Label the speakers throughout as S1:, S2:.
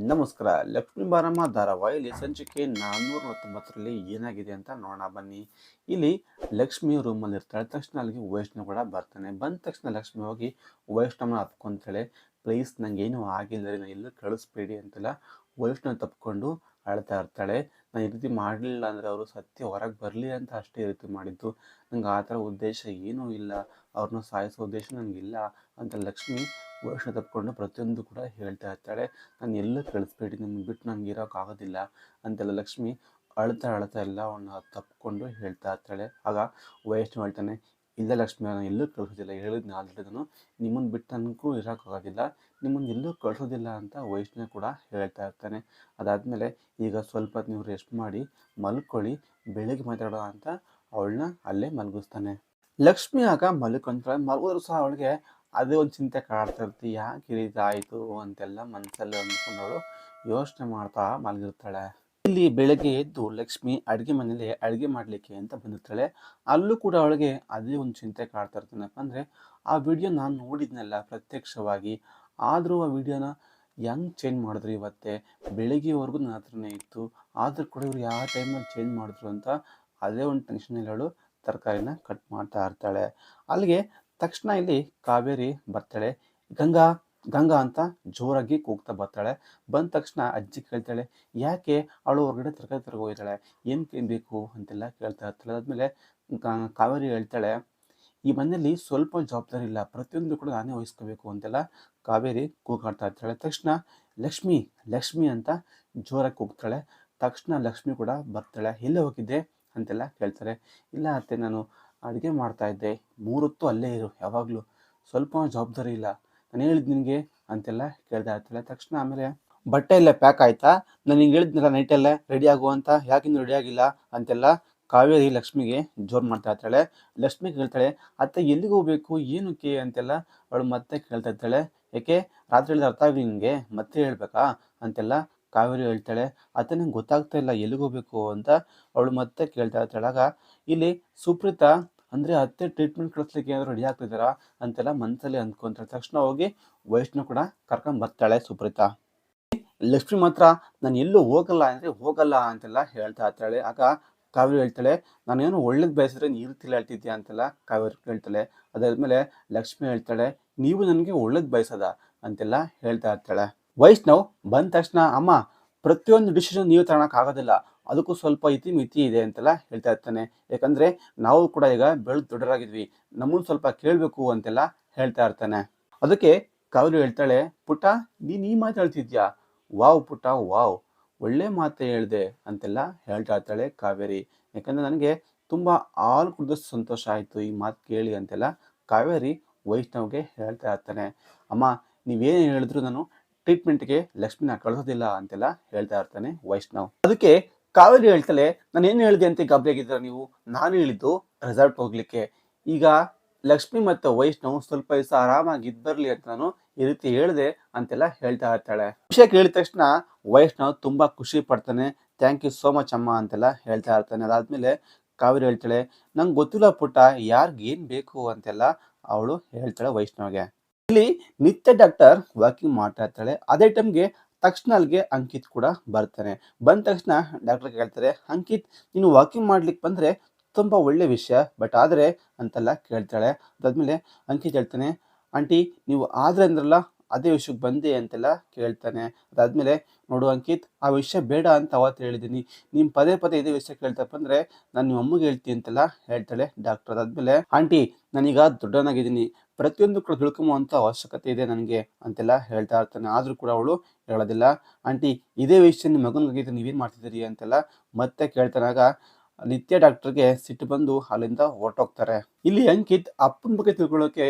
S1: ನಮಸ್ಕಾರ. ಲಕ್ಷ್ಮೀ ಬಾರಮ್ಮ ಧಾರಾವಾಹಿಲಿ ಸಂಚಿಕೆ 419ರಲ್ಲಿ ಏನಾಗಿದೆ ಅಂತ ನೋಡೋಣ ಬನ್ನಿ. ಇಲ್ಲಿ ಲಕ್ಷ್ಮಿ ರೂಮಲ್ಲಿ ಇರ್ತಾಳೆ. ತಕ್ಷಣ ಅಲ್ಲಿಗೆ ವೈಷ್ಣವ್ ಕೂಡ ಬರ್ತಾನೆ. ಬಂದ ತಕ್ಷಣ ಲಕ್ಷ್ಮಿ ಹೋಗಿ ವೈಷ್ಣವ್ನ ಹತ್ಕೊಂತಾಳೆ. ಪ್ಲೀಸ್ ನಂಗೇನು ಆಗಿಲ್ಲ ರೀ, ನಾನು ಎಲ್ಲೂ ಕಳಿಸ್ಬೇಡಿ ಅಂತೆಲ್ಲ ವೈಷ್ಣವ್ ತಪ್ಕೊಂಡು ಅಳ್ತಾ ಇರ್ತಾಳೆ. ನಾನು ಈ ರೀತಿ ಮಾಡಲಿಲ್ಲ ಅಂದರೆ ಅವರು ಸತ್ಯ ಹೊರಗೆ ಬರಲಿ ಅಂತ ಅಷ್ಟೇ ಈ ರೀತಿ ಮಾಡಿದ್ದು. ನಂಗೆ ಆ ಥರ ಉದ್ದೇಶ ಏನೂ ಇಲ್ಲ, ಅವ್ರನ್ನ ಸಾಯಿಸೋ ಉದ್ದೇಶ ನನಗಿಲ್ಲ ಅಂತ ಲಕ್ಷ್ಮಿ ವೈಷ್ಣವ್ ತಪ್ಕೊಂಡು ಪ್ರತಿಯೊಂದು ಕೂಡ ಹೇಳ್ತಾ ಇರ್ತಾಳೆ. ನಾನು ಎಲ್ಲೂ ಕಳಿಸ್ಬೇಡಿ, ನಿಮ್ಗೆ ಬಿಟ್ಟು ನನಗೆ ಇರೋಕ್ಕಾಗೋದಿಲ್ಲ ಅಂತೆಲ್ಲ ಲಕ್ಷ್ಮಿ ಅಳ್ತಾ ಅಳ್ತಾ ಎಲ್ಲ ಅವನ್ನ ತಪ್ಕೊಂಡು ಹೇಳ್ತಾ ಇರ್ತಾಳೆ. ಆಗ ವೈಷ್ಣವ್ ಹೇಳ್ತಾನೆ, ಇಲ್ಲ ಲಕ್ಷ್ಮಿ, ನಾನು ಎಲ್ಲೂ ಕಳಿಸೋದಿಲ್ಲ, ಹೇಳಿದ್ನ ಆಲ್ರೆಡಿ ನಾನು, ನಿಮ್ಮನ್ನು ಬಿಟ್ಟು ನನಗೂ ಇರೋಕ್ಕಾಗೋದಿಲ್ಲ, ನಿಮ್ಮನ್ನು ಎಲ್ಲೂ ಕಳಿಸೋದಿಲ್ಲ ಅಂತ ವೈಷ್ಣವ್ ಕೂಡ ಹೇಳ್ತಾ ಇರ್ತಾನೆ. ಅದಾದಮೇಲೆ ಈಗ ಸ್ವಲ್ಪ ಹೊತ್ತು ನೀವು ರೆಸ್ಟ್ ಮಾಡಿ ಮಲ್ಕೊಳ್ಳಿ, ಬೆಳಿಗ್ಗೆ ಮಾತಾಡೋ ಅಂತ ಅವಳನ್ನ ಅಲ್ಲೇ ಮಲಗಿಸ್ತಾನೆ. ಲಕ್ಷ್ಮಿ ಆಗ ಮಲ್ಕೊಂತಾಳೆ. ಮಲಗಿದ್ರು ಸಹ ಅವಳಿಗೆ ಅದೇ ಒಂದು ಚಿಂತೆ ಕಾಡ್ತಾ ಇರುತ್ತೆ, ಯಾಕೆ ಈ ರೀತಿ ಆಯಿತು ಅಂತೆಲ್ಲ ಮನಸ್ಸಲ್ಲಿ ಅಂದ್ಕೊಂಡವಳು ಯೋಚನೆ ಮಾಡ್ತಾ ಮಲಗಿರ್ತಾಳೆ. ಇಲ್ಲಿ ಬೆಳಗ್ಗೆ ಎದ್ದು ಲಕ್ಷ್ಮಿ ಅಡುಗೆ ಮನೇಲಿ ಅಡುಗೆ ಮಾಡಲಿಕ್ಕೆ ಅಂತ ಬಂದಿರ್ತಾಳೆ. ಅಲ್ಲೂ ಕೂಡ ಅವಳಿಗೆ ಅದೇ ಒಂದು ಚಿಂತೆ ಕಾಡ್ತಾ ಇರ್ತಾನೆ. ಅಂದರೆ ಆ ವಿಡಿಯೋ ನಾನು ನೋಡಿದ್ನಲ್ಲ ಪ್ರತ್ಯಕ್ಷವಾಗಿ, ಆದರೂ ಆ ವಿಡಿಯೋನ ಹೆಂಗೆ ಚೇಂಜ್ ಮಾಡಿದ್ರು ಇವತ್ತೇ, ಬೆಳಿಗ್ಗೆವರೆಗೂ ನನ್ನ ಹತ್ರನೇ ಇತ್ತು, ಆದರೂ ಕೂಡ ಇವ್ರು ಯಾವ ಟೈಮಲ್ಲಿ ಚೇಂಜ್ ಮಾಡಿದ್ರು ಅಂತ ಅದೇ ಒಂದು ಟೆನ್ಷನಲ್ಲಿ ಅವಳು ತರಕಾರಿನ ಕಟ್ ಮಾಡ್ತಾ ಇರ್ತಾಳೆ. ಅಲ್ಲಿಗೆ ತಕ್ಷಣ ಇಲ್ಲಿ ಕಾವೇರಿ ಬರ್ತಾಳೆ. ಗಂಗಾ ಗಂಗಾ ಅಂತ ಜೋರಾಗಿ ಕೂಗ್ತಾ ಬರ್ತಾಳೆ. ಬಂದ ತಕ್ಷಣ ಅಜ್ಜಿ ಕೇಳ್ತಾಳೆ, ಯಾಕೆ ಅವಳು ಹೊರಗಡೆ ತರಕಾರಿ ತರಗೆ ಹೋಗಿದ್ದಾಳೆ, ಏನು ಬೇಕು ಅಂತೆಲ್ಲ ಕೇಳ್ತಾ ಇರ್ತಾಳೆ. ಆದಮೇಲೆ ಕಾವೇರಿ ಹೇಳ್ತಾಳೆ, ಈ ಮನೆಯಲ್ಲಿ ಸ್ವಲ್ಪ ಜವಾಬ್ದಾರಿ ಇಲ್ಲ, ಪ್ರತಿಯೊಂದು ಕೂಡ ನಾನೇ ವಹಿಸ್ಕೋಬೇಕು ಅಂತೆಲ್ಲ ಕಾವೇರಿ ಕೂಗಾಡ್ತಾ ಇರ್ತಾಳೆ. ತಕ್ಷಣ ಲಕ್ಷ್ಮಿ ಲಕ್ಷ್ಮಿ ಅಂತ ಜೋರಾಗಿ ಕೂಗ್ತಾಳೆ. ತಕ್ಷಣ ಲಕ್ಷ್ಮಿ ಕೂಡ ಬರ್ತಾಳೆ. ಎಲ್ಲೇ ಹೋಗಿದ್ದೆ ಅಂತೆಲ್ಲ ಕೇಳ್ತಾರೆ. ಇಲ್ಲ ಅತ್ತೆ, ನಾನು ಅಡುಗೆ ಮಾಡ್ತಾಯಿದ್ದೆ, ಮೂರೊತ್ತು ಅಲ್ಲೇ ಇರು, ಯಾವಾಗಲೂ ಸ್ವಲ್ಪ ಜವಾಬ್ದಾರಿ ಇಲ್ಲ, ನಾನು ಹೇಳಿದ್ದು ನಿನಗೆ ಅಂತೆಲ್ಲ ಕೇಳ್ತಾ ಇರ್ತಾಳೆ. ತಕ್ಷಣ ಆಮೇಲೆ ಬಟ್ಟೆ ಎಲ್ಲ ಪ್ಯಾಕ್ ಆಯಿತಾ, ನಾನು ಹಿಂಗೆ ಹೇಳಿದ್ನಲ್ಲ ನೈಟಲ್ಲೇ ರೆಡಿ ಆಗುವಂತ, ಯಾಕಿನ್ನೂ ರೆಡಿ ಆಗಿಲ್ಲ ಅಂತೆಲ್ಲ ಕಾವೇರಿ ಲಕ್ಷ್ಮಿಗೆ ಜೋರು ಮಾಡ್ತಾ ಇರ್ತಾಳೆ. ಲಕ್ಷ್ಮಿ ಕೇಳ್ತಾಳೆ, ಅತ್ತೆ ಎಲ್ಲಿಗೆ ಹೋಗ್ಬೇಕು, ಏನಕ್ಕೆ ಅಂತೆಲ್ಲ ಅವಳು ಮತ್ತೆ ಕೇಳ್ತಾ ಇರ್ತಾಳೆ. ಯಾಕೆ ರಾತ್ರಿ ಹೇಳಿದ್ರೆ ಅರ್ಥ ಆಗಲಿ ನಿನಗೆ, ಮತ್ತೆ ಹೇಳ್ಬೇಕಾ ಅಂತೆಲ್ಲ ಕಾವೇರಿ ಹೇಳ್ತಾಳೆ. ಅತ್ತೆ ನಂಗೆ ಗೊತ್ತಾಗ್ತಾ ಇಲ್ಲ ಎಲ್ಲಿಗೆ ಹೋಗ್ಬೇಕು ಅಂತ ಅವಳು ಮತ್ತೆ ಕೇಳ್ತಾ ಇರ್ತಾಳೆ. ಆಗ ಇಲ್ಲಿ ಸುಪ್ರೀತಾ ಅಂದರೆ ಅತ್ತೆ ಟ್ರೀಟ್ಮೆಂಟ್ ಕಳಿಸ್ಲಿಕ್ಕೆ ಏನಾದರೂ ರೆಡಿ ಆಗ್ತಿದ್ದಾರಾ ಅಂತೆಲ್ಲ ಮನಸ್ಸಲ್ಲಿ ಅಂದ್ಕೊಂತಾಳೆ. ತಕ್ಷಣ ಹೋಗಿ ವೈಷ್ಣವ್ ಕೂಡ ಕರ್ಕೊಂಡು ಬರ್ತಾಳೆ ಸುಪ್ರೀತಾ. ಲಕ್ಷ್ಮಿ ಮಾತ್ರ ನಾನು ಎಲ್ಲೂ ಹೋಗಲ್ಲ ಅಂದರೆ ಹೋಗಲ್ಲ ಅಂತೆಲ್ಲ ಹೇಳ್ತಾ ಇರ್ತಾಳೆ. ಆಗ ಕಾವೇರಿ ಹೇಳ್ತಾಳೆ, ನಾನೇನು ಒಳ್ಳೇದು ಬಯಸಿದ್ರೆ ನೀ ರೀತಿಲಿ ಹೇಳ್ತಿದ್ಯಾ ಅಂತೆಲ್ಲ ಕಾವೇರಿ ಹೇಳ್ತಾಳೆ. ಅದಾದ್ಮೇಲೆ ಲಕ್ಷ್ಮಿ ಹೇಳ್ತಾಳೆ, ನೀವು ನನಗೆ ಒಳ್ಳೇದು ಬಯಸದ ಅಂತೆಲ್ಲ ಹೇಳ್ತಾ ಇರ್ತಾಳೆ. ವೈಷ್ಣವ್ ಬಂದ ತಕ್ಷಣ, ಅಮ್ಮ ಪ್ರತಿಯೊಂದು ಡಿಸಿಷನ್ ನೀವು ತಗೊಳಕ್ಕಾಗೋದಿಲ್ಲ, ಅದಕ್ಕೂ ಸ್ವಲ್ಪ ಮಿತಿ ಇದೆ ಅಂತೆಲ್ಲ ಹೇಳ್ತಾ ಇರ್ತಾನೆ. ಯಾಕಂದರೆ ನಾವು ಕೂಡ ಈಗ ಬೆಳೆದು ದೊಡ್ಡರಾಗಿದ್ವಿ, ನಮ್ಮನ್ನು ಸ್ವಲ್ಪ ಕೇಳಬೇಕು ಅಂತೆಲ್ಲ ಹೇಳ್ತಾ ಇರ್ತಾನೆ. ಅದಕ್ಕೆ ಕಾವೇರಿ ಹೇಳ್ತಾಳೆ, ಪುಟ್ಟ ನೀನು ಈ ಮಾತು ಹೇಳ್ತಿದ್ಯಾ, ವಾವ್ ಪುಟ್ಟ ವಾವ್, ಒಳ್ಳೆ ಮಾತೇ ಹೇಳಿದೆ ಅಂತೆಲ್ಲ ಹೇಳ್ತಾ ಇರ್ತಾಳೆ ಕಾವೇರಿ. ಯಾಕಂದರೆ ನನಗೆ ತುಂಬ ಹಾಲು ಕುಡಿದಷ್ಟು ಸಂತೋಷ ಆಯಿತು ಈ ಮಾತು ಕೇಳಿ ಅಂತೆಲ್ಲ ಕಾವೇರಿ ವೈಷ್ಣವ್ಗೆ ಹೇಳ್ತಾ ಇರ್ತಾನೆ. ಅಮ್ಮ ನೀವೇನು ಹೇಳಿದ್ರು ನಾನು ಟ್ರೀಟ್ಮೆಂಟ್ಗೆ ಲಕ್ಷ್ಮಿನ ಕಳಿಸೋದಿಲ್ಲ ಅಂತೆಲ್ಲ ಹೇಳ್ತಾ ಇರ್ತಾನೆ ವೈಷ್ಣವ್. ಅದಕ್ಕೆ ಕಾವೇರಿ ಹೇಳ್ತಾಳೆ, ನಾನು ಏನು ಹೇಳಿದೆ ಅಂತ ಗಾಬರಿಯಾಗಿದ್ದೀರ ನೀವು, ನಾನು ಹೇಳಿದ್ದು ರೆಸಾರ್ಟ್ ಹೋಗ್ಲಿಕ್ಕೆ, ಈಗ ಲಕ್ಷ್ಮಿ ಮತ್ತು ವೈಷ್ಣವ್ ಸ್ವಲ್ಪ ದಿವಸ ಆರಾಮಾಗಿ ಇದ್ದು ಬರಲಿ ಅಂತ ನಾನು ಈ ರೀತಿ ಹೇಳಿದೆ ಅಂತೆಲ್ಲ ಹೇಳ್ತಾ ಇರ್ತಾಳೆ. ವಿಷಯ ಕೇಳಿದ ತಕ್ಷಣ ವೈಷ್ಣವ್ ತುಂಬ ಖುಷಿ ಪಡ್ತಾನೆ. ಥ್ಯಾಂಕ್ ಯು ಸೋ ಮಚ್ ಅಮ್ಮ ಅಂತೆಲ್ಲ ಹೇಳ್ತಾ ಇರ್ತಾನೆ. ಅದಾದಮೇಲೆ ಕಾವೇರಿ ಹೇಳ್ತಾಳೆ, ನಂಗೆ ಗೊತ್ತಿಲ್ಲ ಪುಟ್ಟ ಯಾರಿಗೆ ಏನು ಬೇಕು ಅಂತೆಲ್ಲ ಅವಳು ಹೇಳ್ತಾಳೆ ವೈಷ್ಣವ್ಗೆ. ಇಲ್ಲಿ ನಿತ್ಯ ಡಾಕ್ಟರ್ ವಾಕಿಂಗ್ ಮಾಡ್ತಾ ಇರ್ತಾಳೆ. ಅದೇ ಟೈಮ್ಗೆ ತಕ್ಷಣ ಅಲ್ಲಿಗೆ ಅಂಕಿತ್ ಕೂಡ ಬರ್ತಾನೆ. ಬಂದ ತಕ್ಷಣ ಡಾಕ್ಟರ್ ಕೇಳ್ತಾರೆ, ಅಂಕಿತ್ ನೀನು ವಾಕಿಂಗ್ ಮಾಡ್ಲಿಕ್ಕೆ ಬಂದರೆ ತುಂಬ ಒಳ್ಳೆ ವಿಷಯ, ಬಟ್ ಆದರೆ ಅಂತೆಲ್ಲ ಕೇಳ್ತಾಳೆ. ಅದಾದಮೇಲೆ ಅಂಕಿತ್ ಹೇಳ್ತಾನೆ, ಆಂಟಿ ನೀವು ಆದರೆ ಅಂದ್ರಲ್ಲ ಅದೇ ವಿಷಯಕ್ಕೆ ಬಂದೆ ಅಂತೆಲ್ಲ ಕೇಳ್ತಾನೆ. ಅದಾದಮೇಲೆ ನೋಡು ಅಂಕಿತ್, ಆ ವಿಷಯ ಬೇಡ ಅಂತ ಅವತ್ತು ಹೇಳಿದ್ದೀನಿ, ನೀನು ಪದೇ ಪದೇ ಇದೇ ವಿಷಯ ಕೇಳ್ತಪ್ಪ ಅಂದರೆ ನಾನು ನಿಮ್ಮ ಅಮ್ಮಗೆ ಹೇಳ್ತೀನಿ ಅಂತೆಲ್ಲ ಹೇಳ್ತಾಳೆ ಡಾಕ್ಟರ್. ಅದಾದಮೇಲೆ ಆಂಟಿ ನಾನೀಗ ದೊಡ್ಡವನಾಗಿದ್ದೀನಿ, ಪ್ರತಿಯೊಂದು ಕೂಡ ತಿಳ್ಕೊಂಬುವಂಥ ಅವಶ್ಯಕತೆ ಇದೆ ನನಗೆ ಅಂತೆಲ್ಲ ಹೇಳ್ತಾ ಇರ್ತಾನೆ. ಆದರೂ ಕೂಡ ಅವಳು ಹೇಳೋದಿಲ್ಲ. ಆಂಟಿ ಇದೇ ವಿಷಯ ನಿಮ್ಮ ಮಗನಿಗಾಗಿದ್ದು ನೀವೇನು ಮಾಡ್ತಿದ್ದೀರಿ ಅಂತೆಲ್ಲ ಮತ್ತೆ ಕೇಳ್ತಾನಾಗ ನಿತ್ಯ ಡಾಕ್ಟರ್ಗೆ ಸಿಟ್ಟು ಬಂದು ಅಲ್ಲಿಂದ ಹೊರಟೋಗ್ತಾರೆ. ಇಲ್ಲಿ ಅಂಕಿತ್ ಅಪ್ಪನ ಬಗ್ಗೆ ತಿಳ್ಕೊಳ್ಳೋಕೆ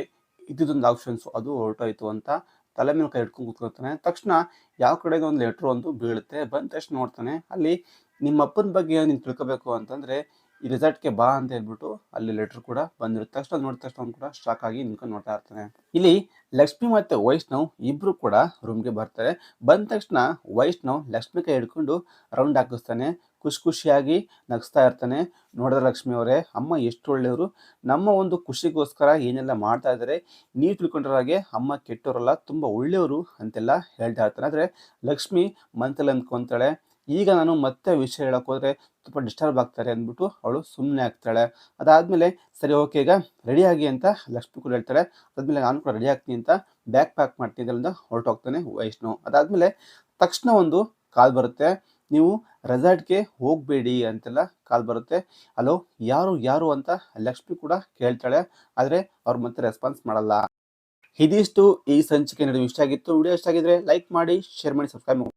S1: ಇದ್ದಿದ್ದೊಂದು ಆಪ್ಷನ್ಸು ಅದು ಹೊರಟೋಯ್ತು ಅಂತ ತಲೆ ಮೇಲೆ ಕೈ ಇಟ್ಕೊಂಡು ಕೂತ್ಕೊಳ್ತಾನೆ. ತಕ್ಷಣ ಯಾವ ಕಡೆಗೆ ಒಂದು ಲೆಟ್ರ್ ಒಂದು ಬೀಳುತ್ತೆ. ಬಂದ ತಕ್ಷಣ ನೋಡ್ತಾನೆ, ಅಲ್ಲಿ ನಿಮ್ಮ ಅಪ್ಪನ ಬಗ್ಗೆ ನೀನು ತಿಳ್ಕೊಬೇಕು ಅಂತಂದರೆ ಈ ರೆಸಾರ್ಟ್ಗೆ ಬಾ ಅಂತ ಹೇಳ್ಬಿಟ್ಟು ಅಲ್ಲಿ ಲೆಟರ್ ಕೂಡ ಬಂದಿರುತ್ತೆ. ತಕ್ಷಣ ನೋಡಿದ ತಕ್ಷಣ ಅವ್ನು ಕೂಡ ಶಾಕ್ ಆಗಿ ನಿಂತ್ಕೊಂಡು ನೋಡ್ತಾ ಇರ್ತಾನೆ. ಇಲ್ಲಿ ಲಕ್ಷ್ಮಿ ಮತ್ತೆ ವೈಷ್ಣವ್ ಇಬ್ರು ಕೂಡ ರೂಮ್ಗೆ ಬರ್ತಾರೆ. ಬಂದ ತಕ್ಷಣ ವೈಷ್ಣವ್ ಲಕ್ಷ್ಮಿ ಕೈ ಹಿಡ್ಕೊಂಡು ರೌಂಡ್ ಹಾಕಿಸ್ತಾನೆ. ಖುಷಿಯಾಗಿ ನಗಿಸ್ತಾ ಇರ್ತಾನೆ. ನೋಡಿದ್ರೆ ಲಕ್ಷ್ಮಿ ಅವರೇ, ಅಮ್ಮ ಎಷ್ಟು ಒಳ್ಳೆಯವರು, ನಮ್ಮ ಒಂದು ಖುಷಿಗೋಸ್ಕರ ಏನೆಲ್ಲ ಮಾಡ್ತಾ ಇದ್ದಾರೆ, ನೀವು ತಿಳ್ಕೊಂಡಿರೋ ಹಾಗೆ ಅಮ್ಮ ಕೆಟ್ಟವರಲ್ಲ, ತುಂಬ ಒಳ್ಳೆಯವರು ಅಂತೆಲ್ಲ ಹೇಳ್ತಾ ಇರ್ತಾನೆ. ಆದರೆ ಲಕ್ಷ್ಮಿ ಮನಸ್ಸಲ್ಲಿ ಅಂದ್ಕೊತಾಳೆ, ಈಗ ನಾನು ಮತ್ತೆ ವಿಷಯ ಹೇಳಕ್ಕೆ ಹೋದರೆ ತುಂಬ ಡಿಸ್ಟರ್ಬ್ ಆಗ್ತಾರೆ ಅಂದ್ಬಿಟ್ಟು ಅವಳು ಸುಮ್ಮನೆ ಆಗ್ತಾಳೆ. ಅದಾದಮೇಲೆ ಸರಿ ಓಕೆ ಈಗ ರೆಡಿ ಆಗಿ ಅಂತ ಲಕ್ಷ್ಮಿ ಕೂಡ ಹೇಳ್ತಾಳೆ. ಅದಾದಮೇಲೆ ನಾನು ಕೂಡ ರೆಡಿ ಆಗ್ತೀನಿ ಅಂತ ಬ್ಯಾಗ್ ಪ್ಯಾಕ್ ಮಾಡ್ತೀನಿ ಅಂತ ಹೊರಟೋಗ್ತಾನೆ ವೈಷ್ಣವ್. ಅದಾದಮೇಲೆ ತಕ್ಷಣ ಒಂದು ಕಾಲ್ ಬರುತ್ತೆ, ನೀವು ರೆಸಾರ್ಟ್ಗೆ ಹೋಗಬೇಡಿ ಅಂತೆಲ್ಲ ಕಾಲ್ ಬರುತ್ತೆ. ಹಲೋ, ಯಾರು ಅಂತ ಲಕ್ಷ್ಮಿ ಕೂಡ ಕೇಳ್ತಾಳೆ. ಆದರೆ ಅವ್ರು ಮತ್ತೆ ರೆಸ್ಪಾನ್ಸ್ ಮಾಡಲ್ಲ. ಇದಿಷ್ಟು ಈ ಸಂಚಿಕೆ ನಡೆದು ಇಷ್ಟ ಆಗಿತ್ತು. ವಿಡಿಯೋ ಇಷ್ಟ ಆಗಿದ್ರೆ ಲೈಕ್ ಮಾಡಿ, ಶೇರ್ ಮಾಡಿ, ಸಬ್ಸ್ಕ್ರೈಬ್ ಮಾಡಿ.